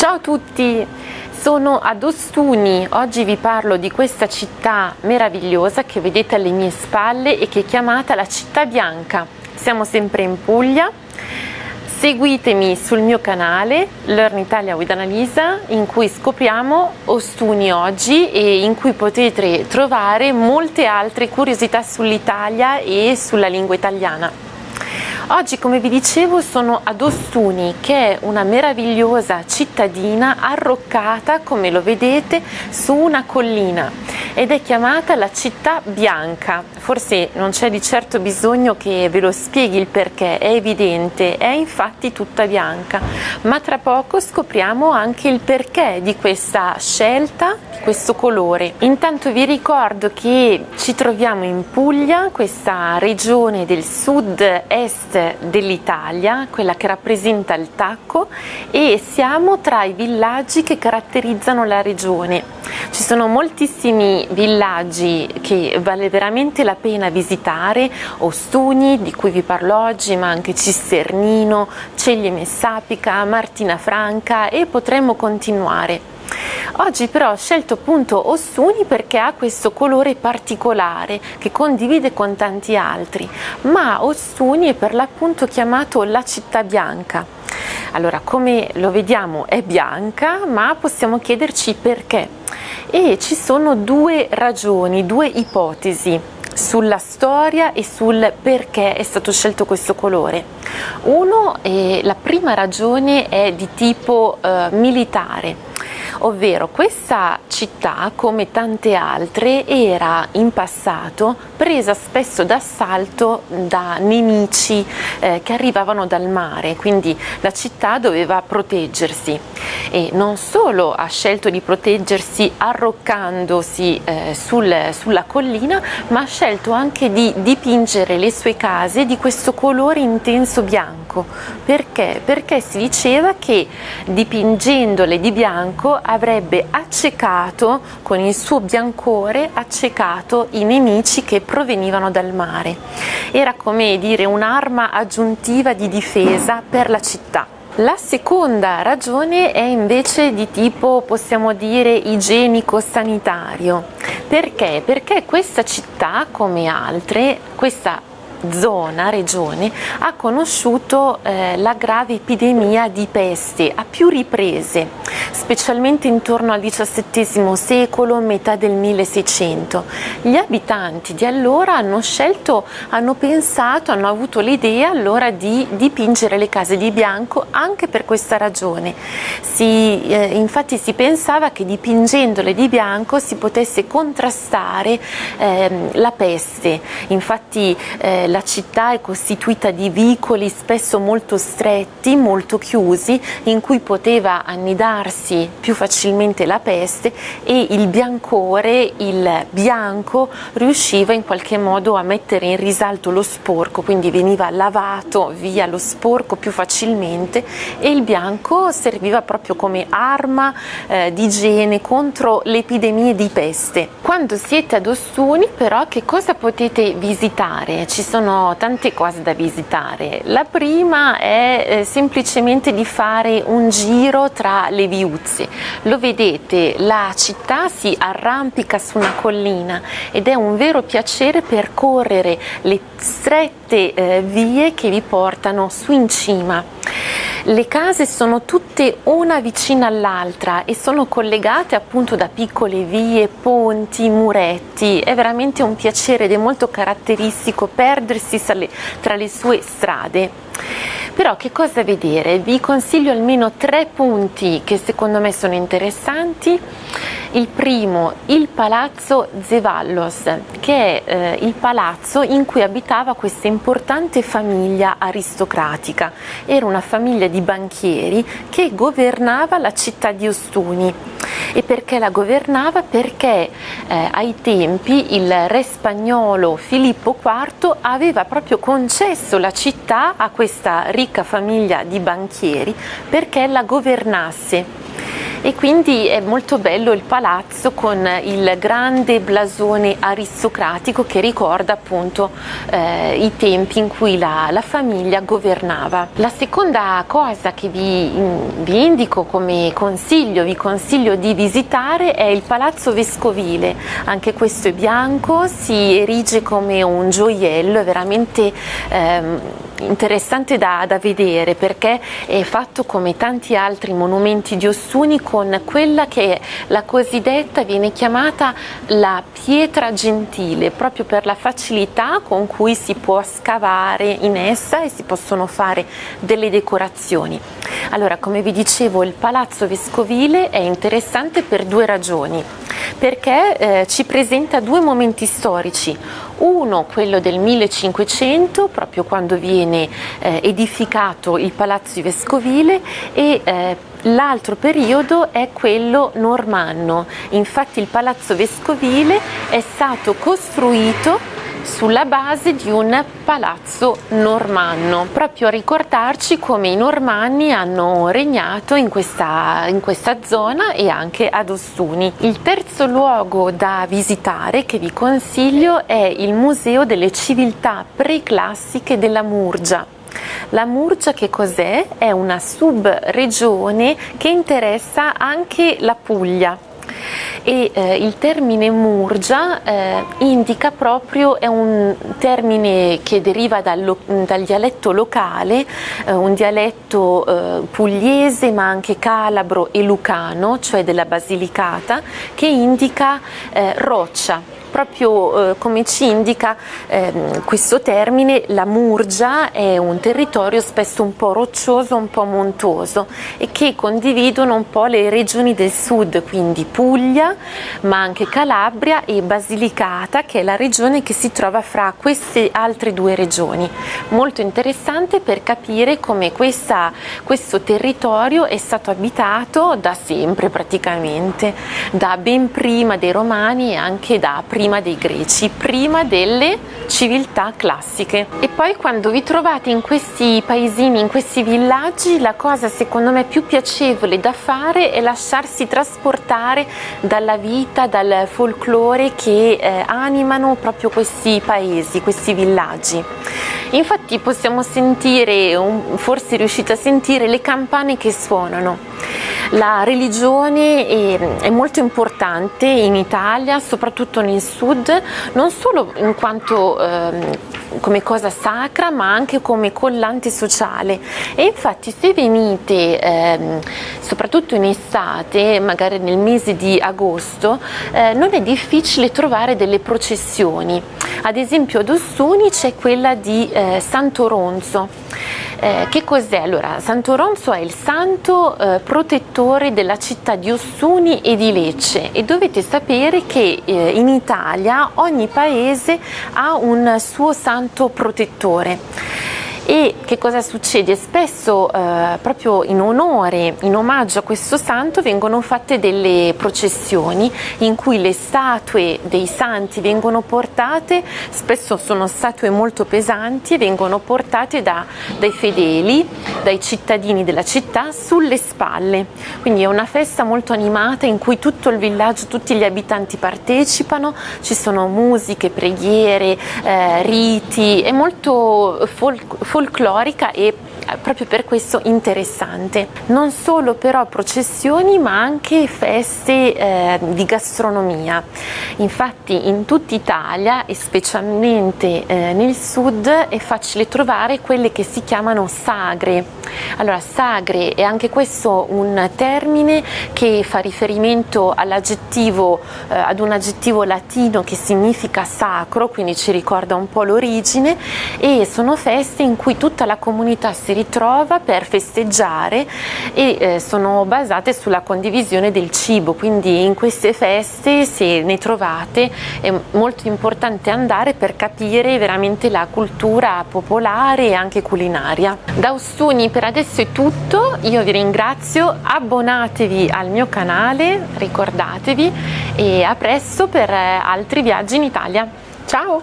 Ciao a tutti, sono ad Ostuni. Oggi vi parlo di questa città meravigliosa che vedete alle mie spalle e che è chiamata la Città Bianca. Siamo sempre in Puglia. Seguitemi sul mio canale Learn Italia with Annalisa, in cui scopriamo Ostuni oggi e in cui potete trovare molte altre curiosità sull'Italia e sulla lingua italiana. Oggi, come vi dicevo, sono ad Ostuni, che è una meravigliosa cittadina arroccata, come lo vedete, su una collina ed è chiamata la Città Bianca. Forse non c'è di certo bisogno che ve lo spieghi il perché, è evidente, è infatti tutta bianca, ma tra poco scopriamo anche il perché di questa scelta, di questo colore. Intanto vi ricordo che ci troviamo in Puglia, questa regione del sud-est dell'Italia, quella che rappresenta il Tacco, e siamo tra i villaggi che caratterizzano la regione. Ci sono moltissimi villaggi che vale veramente la pena visitare: Ostuni, di cui vi parlo oggi, ma anche Cisternino, Ceglie Messapica, Martina Franca, e potremmo continuare. Oggi però ho scelto appunto Ostuni perché ha questo colore particolare che condivide con tanti altri, ma Ostuni è per l'appunto chiamato la Città Bianca. Allora, come lo vediamo, è bianca, ma possiamo chiederci perché. E ci sono due ragioni, due ipotesi sulla storia e sul perché è stato scelto questo colore. La prima ragione è di tipo militare. Ovvero, questa città, come tante altre, era in passato presa spesso d'assalto da nemici che arrivavano dal mare, quindi la città doveva proteggersi, e non solo ha scelto di proteggersi arroccandosi sulla collina, ma ha scelto anche di dipingere le sue case di questo colore intenso bianco. Perché? Perché si diceva che dipingendole di bianco avrebbe accecato, con il suo biancore, accecato i nemici che provenivano dal mare. Era come dire un'arma aggiuntiva di difesa per la città. La seconda ragione è invece di tipo, possiamo dire, igienico-sanitario. Perché? Perché questa città, come altre, questa regione, ha conosciuto la grave epidemia di peste a più riprese, specialmente intorno al XVII secolo, metà del 1600. Gli abitanti di allora hanno pensato, hanno avuto l'idea allora di dipingere le case di bianco anche per questa ragione. Infatti si pensava che dipingendole di bianco si potesse contrastare la peste. Infatti la città è costituita di vicoli spesso molto stretti, molto chiusi, in cui poteva annidarsi più facilmente la peste, e il biancore, il bianco, riusciva in qualche modo a mettere in risalto lo sporco, quindi veniva lavato via lo sporco più facilmente, e il bianco serviva proprio come arma di igiene contro le epidemie di peste. Quando siete ad Ostuni però che cosa potete visitare? Ci sono tante cose da visitare. La prima è semplicemente di fare un giro tra le viuzze. Lo vedete, la città si arrampica su una collina ed è un vero piacere percorrere le strette vie che vi portano su in cima. Le case sono tutte una vicina all'altra e sono collegate appunto da piccole vie, ponti, muretti. È veramente un piacere ed è molto caratteristico perdersi tra le sue strade. Però che cosa vedere? Vi consiglio almeno 3 punti che secondo me sono interessanti. Il primo, il Palazzo Zevallos, che è il palazzo in cui abitava questa importante famiglia aristocratica. Era una famiglia di banchieri che governava la città di Ostuni. E perché la governava? Perché ai tempi il re spagnolo Filippo IV aveva proprio concesso la città a questa ricca famiglia di banchieri perché la governasse. e quindi è molto bello il palazzo con il grande blasone aristocratico che ricorda appunto i tempi in cui la famiglia governava. La seconda cosa che vi indico come consiglio, vi consiglio di visitare, è il Palazzo Vescovile. Anche questo è bianco, si erige come un gioiello, è veramente interessante da vedere, perché è fatto come tanti altri monumenti di Ostuni con quella che la cosiddetta, viene chiamata la pietra gentile, proprio per la facilità con cui si può scavare in essa e si possono fare delle decorazioni. Allora, come vi dicevo, il Palazzo Vescovile è interessante per due ragioni, perché ci presenta due momenti storici. Uno, quello del 1500, proprio quando viene edificato il Palazzo Vescovile, e l'altro periodo è quello normanno. Infatti il Palazzo Vescovile è stato costruito sulla base di un palazzo normanno, proprio a ricordarci come i normanni hanno regnato in questa zona e anche ad Ostuni. Il terzo luogo da visitare che vi consiglio è il Museo delle Civiltà Preclassiche della Murgia. La Murgia che cos'è? È una subregione che interessa anche la Puglia. E il termine Murgia indica proprio, è un termine che deriva dal dialetto locale, un dialetto pugliese ma anche calabro e lucano, cioè della Basilicata, che indica roccia. Proprio come ci indica questo termine, la Murgia è un territorio spesso un po' roccioso, un po' montuoso, e che condividono un po' le regioni del sud, quindi Puglia, ma anche Calabria e Basilicata, che è la regione che si trova fra queste altre due regioni. Molto interessante per capire come questo territorio è stato abitato da sempre praticamente, da ben prima dei Romani e anche da prima dei Greci, prima delle civiltà classiche. E poi quando vi trovate in questi paesini, in questi villaggi, la cosa secondo me più piacevole da fare è lasciarsi trasportare dalla vita, dal folklore che animano proprio questi paesi, questi villaggi. Infatti possiamo sentire, forse riuscite a sentire, le campane che suonano. La religione è molto importante in Italia, soprattutto nel sud, non solo in quanto come cosa sacra, ma anche come collante sociale. E infatti se venite soprattutto in estate, magari nel mese di agosto, non è difficile trovare delle processioni. Ad esempio ad Ostuni c'è quella di Sant'Oronzo. Che cos'è? Allora, Sant'Oronzo è il santo protettore della città di Ostuni e di Lecce, e dovete sapere che in Italia ogni paese ha un suo santo protettore. E che cosa succede? Spesso proprio in omaggio a questo santo vengono fatte delle processioni in cui le statue dei santi vengono portate, spesso sono statue molto pesanti, e vengono portate dai fedeli, dai cittadini della città sulle spalle. Quindi è una festa molto animata in cui tutto il villaggio, tutti gli abitanti partecipano, ci sono musiche, preghiere, riti, è molto folclorica e proprio per questo interessante. Non solo però processioni, ma anche feste di gastronomia. Infatti in tutta Italia e specialmente nel sud è facile trovare quelle che si chiamano sagre. Allora, sagre è anche questo un termine che fa riferimento ad un aggettivo latino che significa sacro, quindi ci ricorda un po' l'origine, e sono feste in cui tutta la comunità si ritrova per festeggiare e sono basate sulla condivisione del cibo. Quindi in queste feste, se ne trovate, è molto importante andare per capire veramente la cultura popolare e anche culinaria. Da Ostuni per adesso è tutto, io vi ringrazio, abbonatevi al mio canale, ricordatevi, e a presto per altri viaggi in Italia. Ciao!